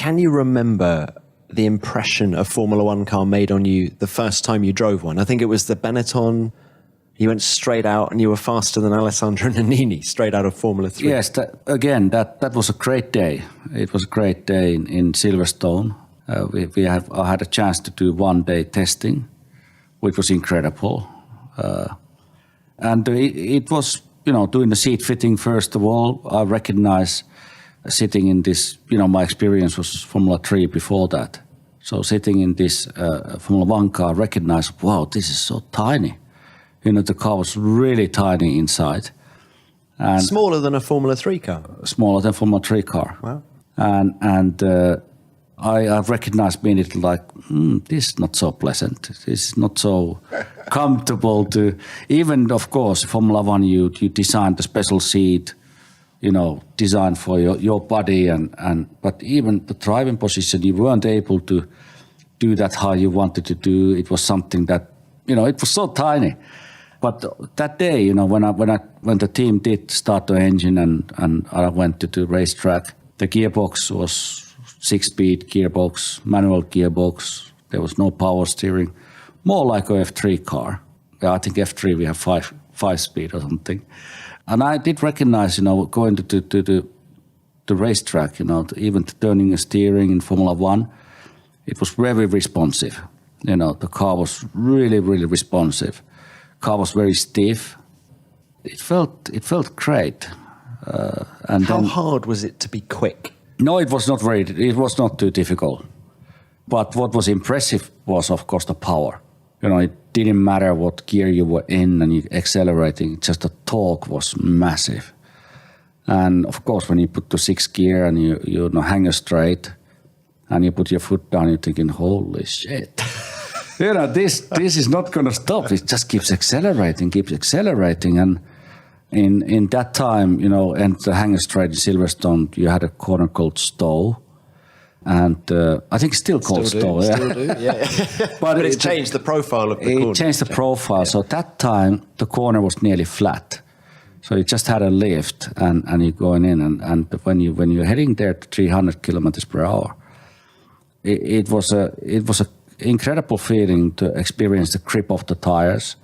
Can you remember the impression a Formula One car made on you the first time you drove one? I think it was the Benetton. You went straight out and you were faster than Alessandro Nannini, straight out of Formula 3. Yes, that was a great day. It was a great day in Silverstone. I had a chance to do 1 day testing, which was incredible. And it was, doing the seat fitting first of all. I recognize sitting in this, my experience was Formula 3 before that. So sitting in this Formula 1 car, I recognized, wow, this is so tiny. The car was really tiny inside. And smaller than a Formula 3 car? Smaller than a Formula 3 car. Wow. And I recognized immediately like, this is not so pleasant. This is not so comfortable to, even of course, Formula 1, you designed a special seat, designed for your body, but even the driving position, you weren't able to do that how you wanted to do. It was something that, it was so tiny. But that day, when the team did start the engine and I went to the racetrack, the gearbox was 6-speed gearbox, manual gearbox. There was no power steering, more like a F3 car. I think F3 we have 5-speed or something. And I did recognize, going to the racetrack, even turning a steering in Formula 1, it was very responsive. The car was really, really responsive. Car was very stiff. It felt great. And how hard was it to be quick? No, it was not too difficult. But what was impressive was, of course, the power. It didn't matter what gear you were in and you accelerating, just the torque was massive. And of course, when you put the 6th gear and you hang straight and you put your foot down, you're thinking, holy shit. This is not going to stop. It just keeps accelerating. And in that time, and the hangar straight in Silverstone, you had a corner called Stowe. And I think still called Stowe. Still do, yeah. But it's changed the profile of the corner. It changed the profile. Yeah. So that time, the corner was nearly flat. So you just had a lift and you're going in. And when you're heading there to 300 kilometers per hour, it was a incredible feeling to experience the grip of the tires,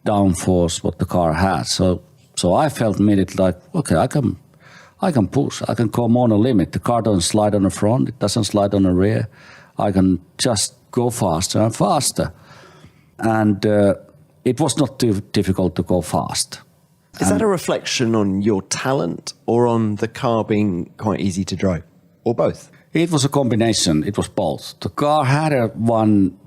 downforce what the car had. So I felt immediately like, okay, I can push. I can come on a limit. The car doesn't slide on the front. It doesn't slide on the rear. I can just go faster and faster. And it was not too difficult to go fast. Is that a reflection on your talent or on the car being quite easy to drive? Or both? It was a combination. It was both. The car had one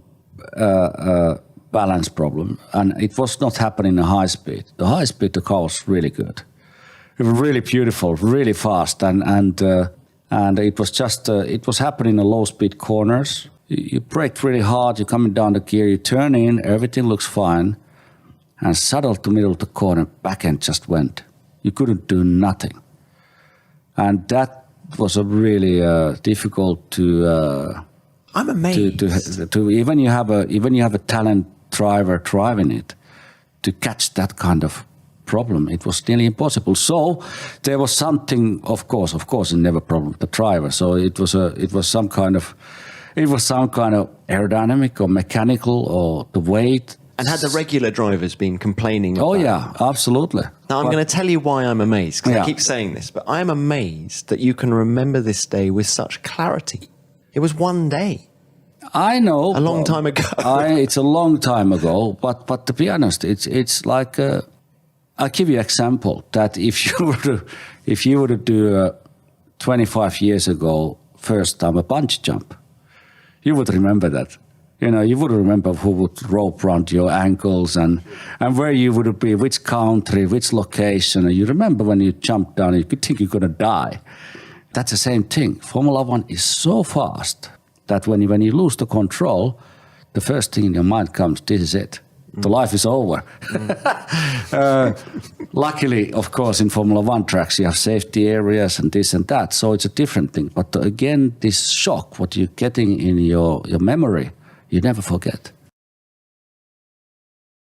balance problem, and it was not happening at high speed. The high speed, the car was really good. It was really beautiful, really fast, and it was just it was happening in low speed corners. You brake really hard. You're coming down the gear. You turn in. Everything looks fine, and suddenly to the middle of the corner, back end just went. You couldn't do nothing, and that was a really difficult to. I'm amazed. To even you have a talent driver driving it, to catch that kind of problem, it was nearly impossible. So there was something, of course, it never problem with the driver. So it was some kind of aerodynamic or mechanical or the weight. And had the regular drivers been complaining about Oh yeah, absolutely. Now I'm going to tell you why I'm amazed, because Yeah. I keep saying this, but I am amazed that you can remember this day with such clarity. It was 1 day. I know. A long time ago. It's a long time ago, but to be honest, it's like I'll give you an example that if you were to do 25 years ago first time a bungee jump, you would remember that. You would remember who would rope around your ankles and where you would be, which country, which location. And you remember when you jumped down, you could think you're going to die. That's the same thing. Formula 1 is so fast that when you lose the control, the first thing in your mind comes, this is it. The life is over. Luckily, of course, in Formula 1 tracks, you have safety areas and this and that. So it's a different thing. But again, this shock, what you're getting in your memory, you never forget.